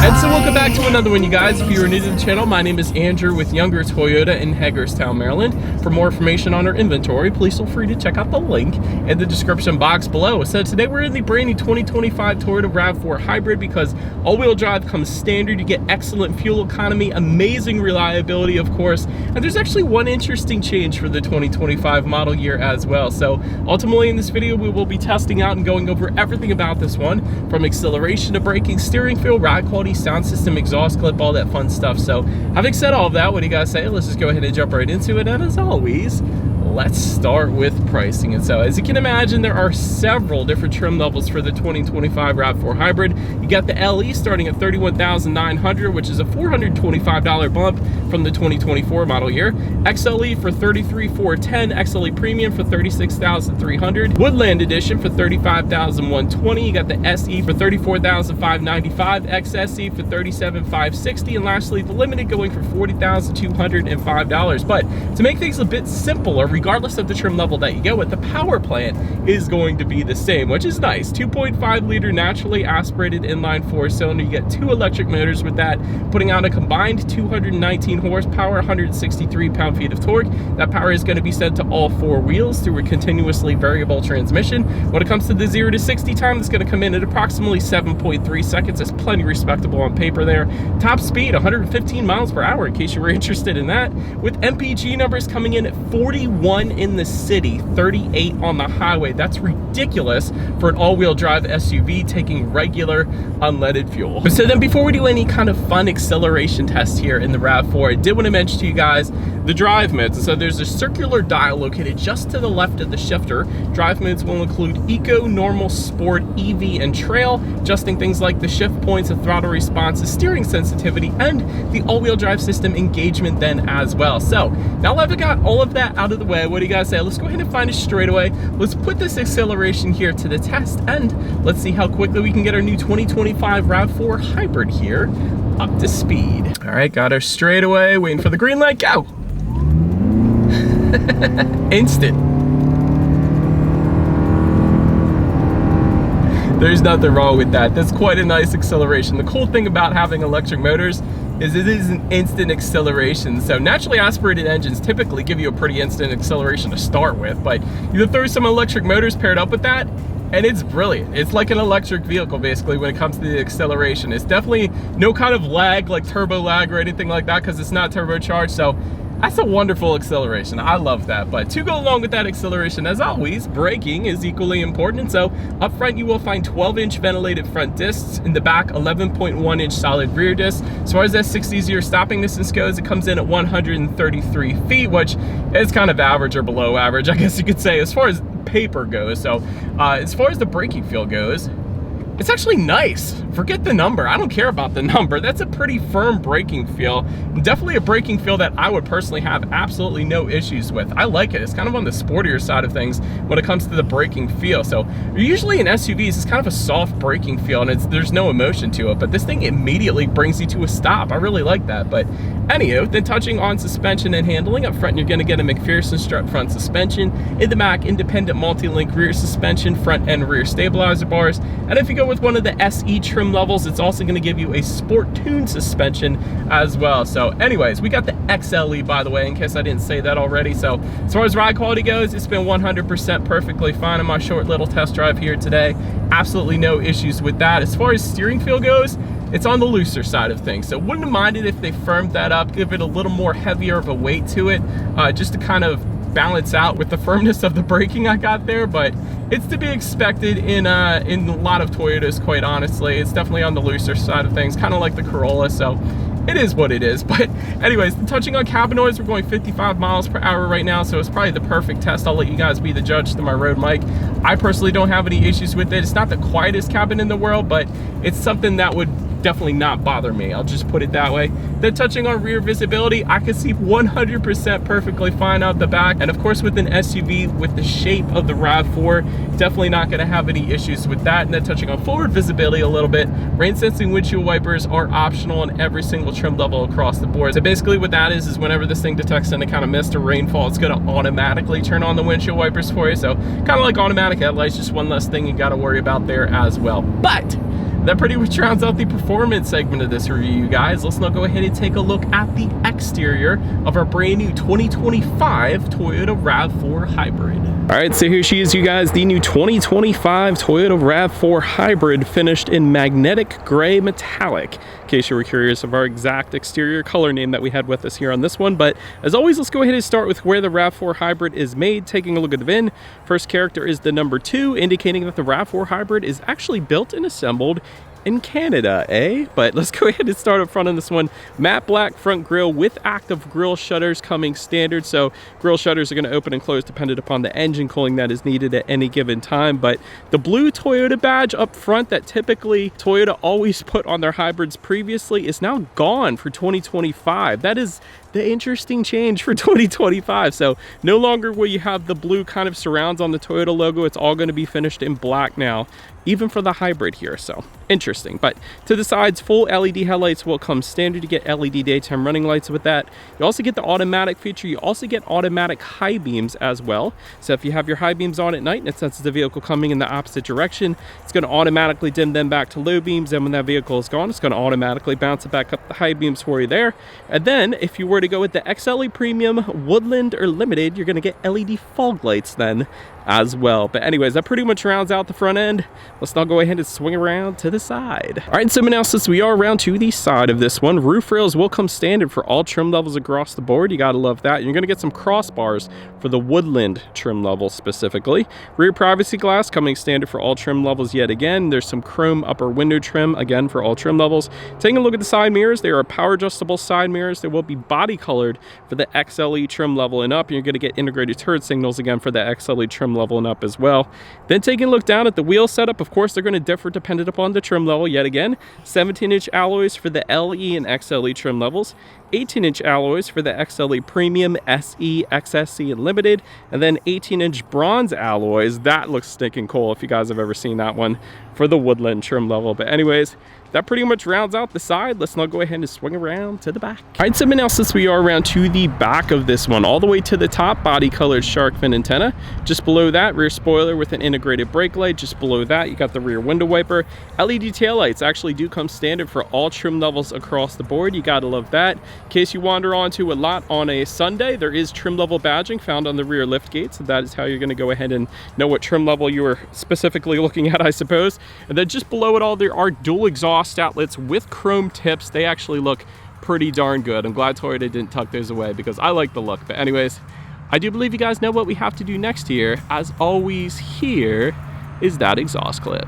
And so welcome back to another one, you guys. If you are new to the channel, my name is Andrew with Younger Toyota in Hagerstown, Maryland. For more information on our inventory, please feel free to check out the link in the description box below. So today we're in the brand new 2025 Toyota RAV4 Hybrid because all-wheel drive comes standard. You get excellent fuel economy, amazing reliability, of course, and there's actually one interesting change for the 2025 model year as well. So ultimately in this video, we will be testing out and going over everything about this one, from acceleration to braking, steering feel, ride quality, sound system, exhaust clip, all that fun stuff. So having said all of that, what do you guys say? Let's just go ahead and jump right into it. And as always, let's start with pricing. And so as you can imagine, there are several different trim levels for the 2025 RAV4 Hybrid. You got the LE starting at $31,900, which is a $425 bump from the 2024 model year. XLE for $33,410, XLE Premium for $36,300, Woodland Edition for $35,120. You got the SE for $34,595, XSE for $37,560, and lastly the Limited going for $40,205. But to make things a bit simpler, regardless of the trim level that you go with, the power plant is going to be the same, which is nice. 2.5 liter naturally aspirated inline 4-cylinder. You get two electric motors with that, putting out a combined 219 horsepower, 163 pound-feet of torque. That power is going to be sent to all four wheels through a continuously variable transmission. When it comes to the 0 to 60 time, it's going to come in at approximately 7.3 seconds. That's plenty respectable on paper there. Top speed 115 miles per hour, in case you were interested in that, with MPG numbers coming in at 41 in the city, 38 on the highway. That's ridiculous for an all-wheel drive SUV taking regular unleaded fuel. So then before we do any kind of fun acceleration test here in the RAV4, I did want to mention to you guys the drive modes. So there's a circular dial located just to the left of the shifter. Drive modes will include Eco, Normal, Sport, EV, and Trail, adjusting things like the shift points, the throttle response, the steering sensitivity, and the all-wheel drive system engagement then as well. So now that I've got all of that out of the way, what do you guys say? Let's go ahead and find a straightaway. Let's put this acceleration here to the test, and let's see how quickly we can get our new 2025 RAV4 Hybrid here up to speed. All right, got our straightaway, waiting for the green light, go. Instant. There's nothing wrong with that. That's quite a nice acceleration. The cool thing about having electric motors is it is an instant acceleration. So naturally aspirated engines typically give you a pretty instant acceleration to start with, but you throw some electric motors paired up with that, and it's brilliant. It's like an electric vehicle basically when it comes to the acceleration. It's definitely no kind of lag, like turbo lag or anything like that, because it's not turbocharged. So that's a wonderful acceleration. I love that. But to go along with that acceleration, as always, braking is equally important. And so up front, you will find 12-inch ventilated front discs. In the back, 11.1-inch solid rear discs. As far as that 60-0 stopping distance goes, it comes in at 133 feet, which is kind of average or below average, I guess you could say, as far as paper goes. So as far as the braking feel goes, it's actually nice. Forget the number. I don't care about the number. That's a pretty firm braking feel. Definitely a braking feel that I would personally have absolutely no issues with. I like it. It's kind of on the sportier side of things when it comes to the braking feel. So usually in SUVs, it's kind of a soft braking feel and there's no emotion to it, but this thing immediately brings you to a stop. I really like that. But anywho, then touching on suspension and handling, up front, you're gonna get a McPherson strut front suspension. In the back, independent multi-link rear suspension, front and rear stabilizer bars. And if you go with one of the SE trim levels, it's also going to give you a sport tune suspension as well. So anyways, we got the XLE, by the way, in case I didn't say that already. So as far as ride quality goes, it's been 100% perfectly fine on my short little test drive here today. Absolutely no issues with that. As far as steering feel goes, it's on the looser side of things. So wouldn't have minded if they firmed that up, give it a little more heavier of a weight to it, just to kind of balance out with the firmness of the braking I got there. But it's to be expected in a lot of Toyotas, quite honestly. It's definitely on the looser side of things, kind of like the Corolla, so it is what it is. But anyways, touching on cabin noise, we're going 55 miles per hour right now, so it's probably the perfect test. I'll let you guys be the judge to my road mic. I personally don't have any issues with it. It's not the quietest cabin in the world, but it's something that would definitely not bother me. I'll just put it that way. Then touching on rear visibility, I can see 100% perfectly fine out the back. And of course, with an SUV with the shape of the RAV4, definitely not going to have any issues with that. And then touching on forward visibility a little bit, rain sensing windshield wipers are optional on every single trim level across the board. So basically what that is whenever this thing detects any kind of mist or rainfall, it's going to automatically turn on the windshield wipers for you. So kind of like automatic headlights, just one less thing you got to worry about there as well. But That pretty much rounds out the performance segment of this review, guys. Let's now go ahead and take a look at the exterior of our brand new 2025 Toyota RAV4 Hybrid. All right, so here she is, you guys, the new 2025 Toyota RAV4 Hybrid, finished in magnetic gray metallic. In case you were curious of our exact exterior color name that we had with us here on this one. But as always, let's go ahead and start with where the RAV4 Hybrid is made. Taking a look at the VIN, first character is the number 2, indicating that the RAV4 Hybrid is actually built and assembled in Canada, eh? But let's go ahead and start up front on this one. Matte black front grille with active grille shutters coming standard. So grille shutters are going to open and close dependent upon the engine cooling that is needed at any given time. But the blue Toyota badge up front that typically Toyota always put on their hybrids previously is now gone for 2025. That is the interesting change for 2025. So no longer will you have the blue kind of surrounds on the Toyota logo. It's all going to be finished in black now, even for the hybrid here. So interesting. But to the sides, full LED headlights will come standard. You get LED daytime running lights with that. You also get the automatic feature. You also get automatic high beams as well. So if you have your high beams on at night and it senses the vehicle coming in the opposite direction, it's going to automatically dim them back to low beams. And when that vehicle is gone, it's going to automatically bounce it back up the high beams for you there. And then if you were to go with the XLE Premium, Woodland, or Limited, you're going to get LED fog lights then as well. But anyways, that pretty much rounds out the front end. Let's now go ahead and swing around to the side. All right, so now since we are around to the side of this one, roof rails will come standard for all trim levels across the board. You gotta love that. You're gonna get some crossbars for the Woodland trim level specifically. Rear privacy glass coming standard for all trim levels yet again. There's some chrome upper window trim again for all trim levels. Taking a look at the side mirrors, they are power adjustable side mirrors. They will be body colored for the XLE trim level and up. You're gonna get integrated turret signals again for the XLE trim level and up as well. Then taking a look down at the wheel setup, of course they're going to differ dependent upon the trim level yet again. 17-inch alloys for the LE and XLE trim levels, 18-inch alloys for the XLE Premium, SE, XSE, and Limited, and then 18-inch bronze alloys. That looks stinking cool if you guys have ever seen that one for the Woodland trim level. But anyways, that pretty much rounds out the side. Let's now go ahead and swing around to the back. All right, so now since we are around to the back of this one, all the way to the top, body colored shark fin antenna. Just below that, rear spoiler with an integrated brake light. Just below that, you got the rear window wiper. LED taillights actually do come standard for all trim levels across the board. You gotta love that. In case you wander onto a lot on a Sunday, there is trim level badging found on the rear lift gate. So that is how you're gonna go ahead and know what trim level you were specifically looking at, I suppose. And then just below it all, there are dual exhaust outlets with chrome tips. They actually look pretty darn good. I'm glad Toyota didn't tuck those away because I like the look. But anyways, I do believe you guys know what we have to do next here. As always, here is that exhaust clip.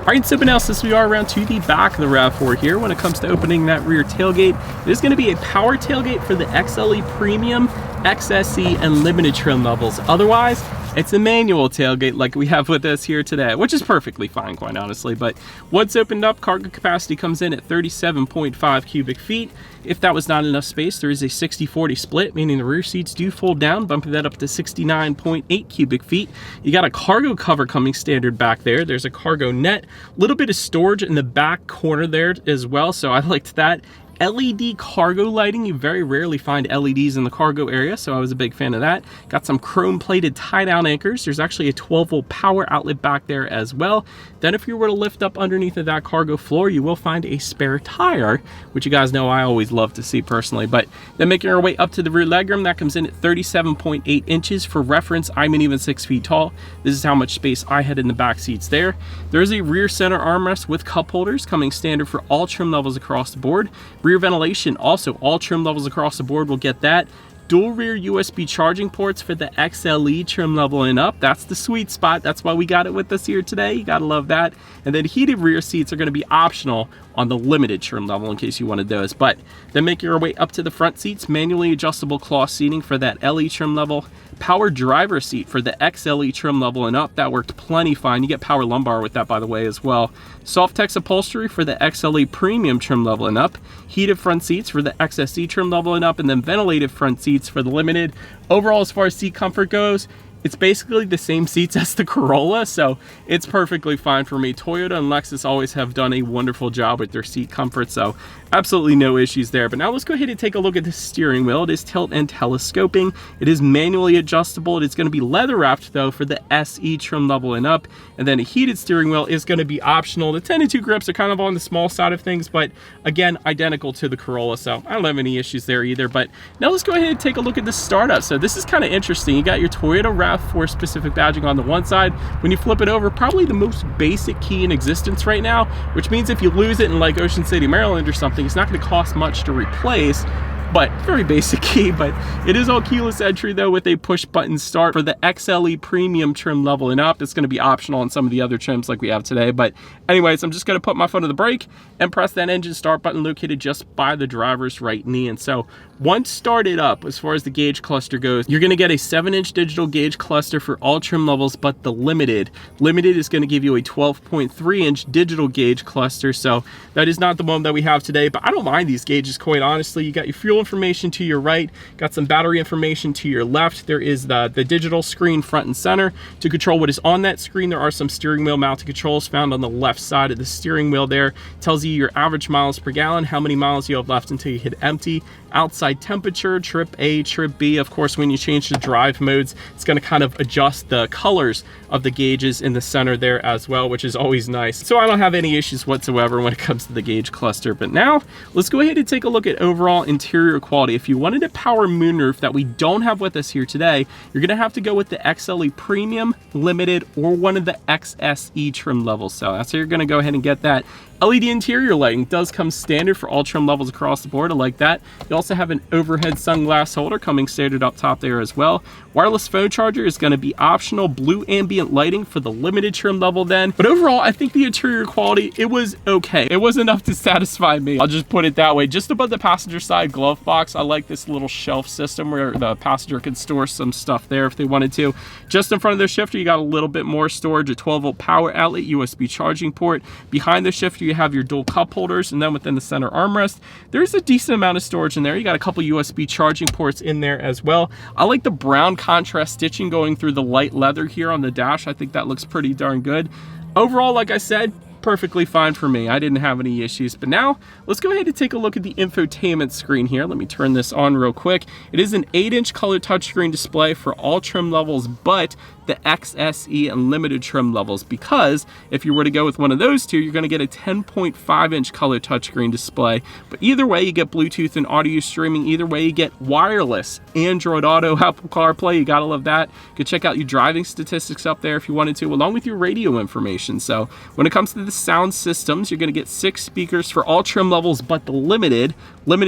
All right, so now since we are around to the back of the RAV4 here, when it comes to opening that rear tailgate, it is going to be a power tailgate for the XLE Premium, XSE, and Limited trim levels. Otherwise, it's a manual tailgate like we have with us here today, which is perfectly fine, quite honestly. But once opened up, cargo capacity comes in at 37.5 cubic feet. If that was not enough space, there is a 60-40 split, meaning the rear seats do fold down, bumping that up to 69.8 cubic feet. You got a cargo cover coming standard back there. There's a cargo net, a little bit of storage in the back corner there as well, so I liked that. LED cargo lighting. You very rarely find LEDs in the cargo area, so I was a big fan of that. Got some chrome plated tie down anchors. There's actually a 12-volt power outlet back there as well. Then if you were to lift up underneath of that cargo floor, you will find a spare tire, which you guys know I always love to see personally. But then making our way up to the rear legroom, that comes in at 37.8 inches. For reference, I'm an even 6 feet tall. This is how much space I had in the back seats there. There is a rear center armrest with cup holders coming standard for all trim levels across the board. Rear ventilation, also all trim levels across the board will get that. Dual rear USB charging ports for the XLE trim level and up. That's the sweet spot. That's why we got it with us here today. You gotta love that. And then heated rear seats are gonna be optional on the Limited trim level in case you wanted those. But then making our way up to the front seats, manually adjustable cloth seating for that LE trim level. Power driver seat for the XLE trim level and up. That worked plenty fine. You get power lumbar with that, by the way, as well. Softex upholstery for the XLE Premium trim level and up. Heated front seats for the XSE trim level and up, and then ventilated front seats for the Limited. Overall, as far as seat comfort goes, It's basically the same seats as the Corolla, so it's perfectly fine for me. Toyota and Lexus always have done a wonderful job with their seat comfort, so absolutely no issues there. But now let's go ahead and take a look at the steering wheel. It is tilt and telescoping. It is manually adjustable. It is going to be leather wrapped though for the SE trim level and up, and then a heated steering wheel is going to be optional. The 10-2 grips are kind of on the small side of things, but again, identical to the Corolla, so I don't have any issues there either. But now let's go ahead and take a look at the startup. So this is kind of interesting. You got your Toyota RAV4 specific badging on the one side. When you flip it over, probably the most basic key in existence right now, which means if you lose it in like Ocean City, Maryland or something, it's not going to cost much to replace. But very basic key. But it is all keyless entry though, with a push button start. For the XLE premium trim level and up, it's going to be optional on some of the other trims like we have today. But anyways, I'm just going to put my foot on the brake and press that engine start button located just by the driver's right knee. And so once started up, as far as the gauge cluster goes, you're going to get a 7-inch digital gauge cluster for all trim levels, but the limited is going to give you a 12.3-inch digital gauge cluster. So that is not the one that we have today, but I don't mind these gauges, quite honestly. You got your fuel information to your right, got some battery information to your left. There is the digital screen front and center to control what is on that screen. There are some steering wheel mounted controls found on the left side of the steering wheel there. Tells you your average miles per gallon, how many miles you have left until you hit empty. Outside temperature, trip A, trip B. Of course, when you change the drive modes, it's going to kind of adjust the colors of the gauges in the center there as well, which is always nice. So I don't have any issues whatsoever when it comes to the gauge cluster. But now let's go ahead and take a look at overall interior quality. If you wanted a power moonroof that we don't have with us here today, you're going to have to go with the XLE Premium, Limited, or one of the XSE trim levels. So that's how you're going to go ahead and get that. LED interior lighting does come standard for all trim levels across the board. I like that. You also have an overhead sunglass holder coming standard up top there as well. Wireless phone charger is going to be optional. Blue ambient lighting for the limited trim level then. But overall, I think the interior quality, it was okay. It was enough to satisfy me. I'll just put it that way. Just above the passenger side glove box, I like this little shelf system where the passenger can store some stuff there if they wanted to. Just in front of the shifter, you got a little bit more storage, a 12-volt power outlet, USB charging port. Behind the shifter, you have your dual cup holders, and then within the center armrest, there's a decent amount of storage in there. You got a couple USB charging ports in there as well. I like the brown contrast stitching going through the light leather here on the dash. I think that looks pretty darn good. Overall, like I said, perfectly fine for me. I didn't have any issues. But now let's go ahead and take a look at the infotainment screen here. Let me turn this on real quick. It is an 8-inch color touchscreen display for all trim levels, but the XSE and limited trim levels, because if you were to go with one of those two, you're going to get a 10.5-inch color touchscreen display. But either way, you get Bluetooth and audio streaming. Either way, you get wireless Android Auto, Apple CarPlay. You gotta love that. You could check out your driving statistics up there if you wanted to, along with your radio information. So when it comes to the sound systems, you're going to get 6 speakers for all trim levels, but the limited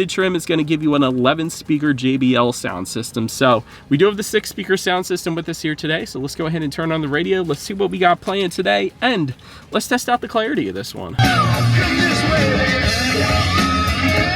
trim is going to give you an 11-speaker JBL sound system. So we do have the 6-speaker sound system with us here today. So let's go ahead and turn on the radio. Let's see what we got playing today, and let's test out the clarity of this one.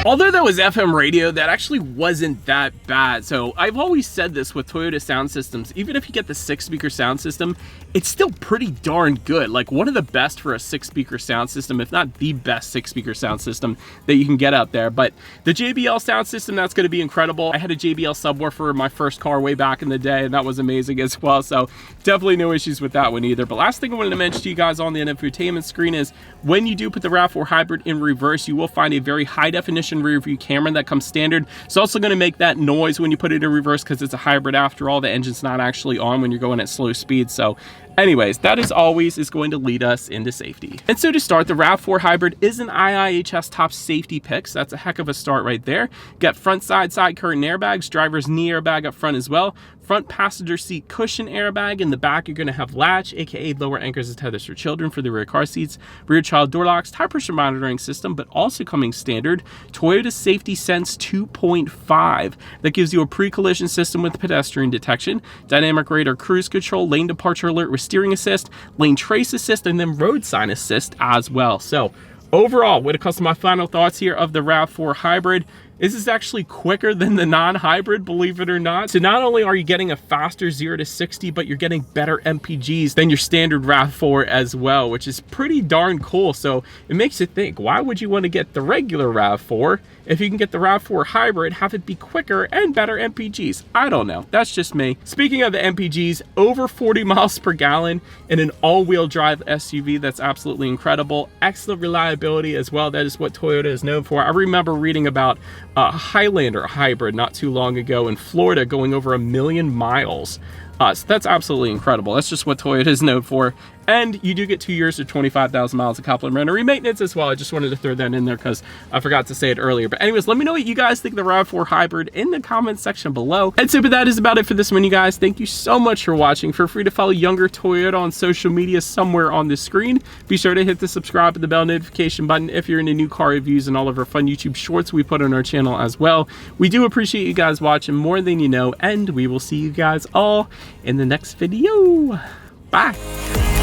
Although that was FM radio, that actually wasn't that bad. So I've always said this with Toyota sound systems, even if you get the 6-speaker sound system, it's still pretty darn good. Like one of the best for a 6-speaker sound system, if not the best 6-speaker sound system that you can get out there. But the JBL sound system, that's going to be incredible. I had a JBL subwoofer in my first car way back in the day, and that was amazing as well. So definitely no issues with that one either. But last thing I wanted to mention to you guys on the infotainment screen is when you do put the RAV4 Hybrid in reverse, you will find a very high definition rear view camera that comes standard. It's also going to make that noise when you put it in reverse because it's a hybrid after all. The engine's not actually on when you're going at slow speed. So anyways, that as always is going to lead us into safety. And so to start, the RAV4 Hybrid is an IIHS top safety pick, so that's a heck of a start right there. Got front side curtain airbags, driver's knee airbag up front as well, front passenger seat cushion airbag. In the back, you're going to have latch, aka lower anchors and tethers for children for the rear car seats, rear child door locks, tire pressure monitoring system, but also coming standard, Toyota Safety Sense 2.5. That gives you a pre-collision system with pedestrian detection, dynamic radar cruise control, lane departure alert with steering assist, lane trace assist, and then road sign assist as well. So overall, when it comes to my final thoughts here of the RAV4 Hybrid, is this actually quicker than the non-hybrid, believe it or not. So not only are you getting a faster 0 to 60, but you're getting better MPGs than your standard RAV4 as well, which is pretty darn cool. So it makes you think, why would you want to get the regular RAV4 if you can get the RAV4 Hybrid, have it be quicker and better MPGs? I don't know, that's just me. Speaking of the MPGs, over 40 miles per gallon in an all-wheel drive SUV, that's absolutely incredible. Excellent reliability as well, that is what Toyota is known for. I remember reading about a Highlander Hybrid not too long ago in Florida going over 1 million miles. So that's absolutely incredible. That's just what Toyota is known for. And you do get 2 years or 25,000 miles of complimentary maintenance as well. I just wanted to throw that in there because I forgot to say it earlier. But anyways, let me know what you guys think of the RAV4 Hybrid in the comments section below. And so, but that is about it for this one, you guys. Thank you so much for watching. Feel free to follow Younger Toyota on social media somewhere on the screen. Be sure to hit the subscribe and the bell notification button if you're into new car reviews and all of our fun YouTube shorts we put on our channel as well. We do appreciate you guys watching more than you know, and we will see you guys all in the next video. Bye.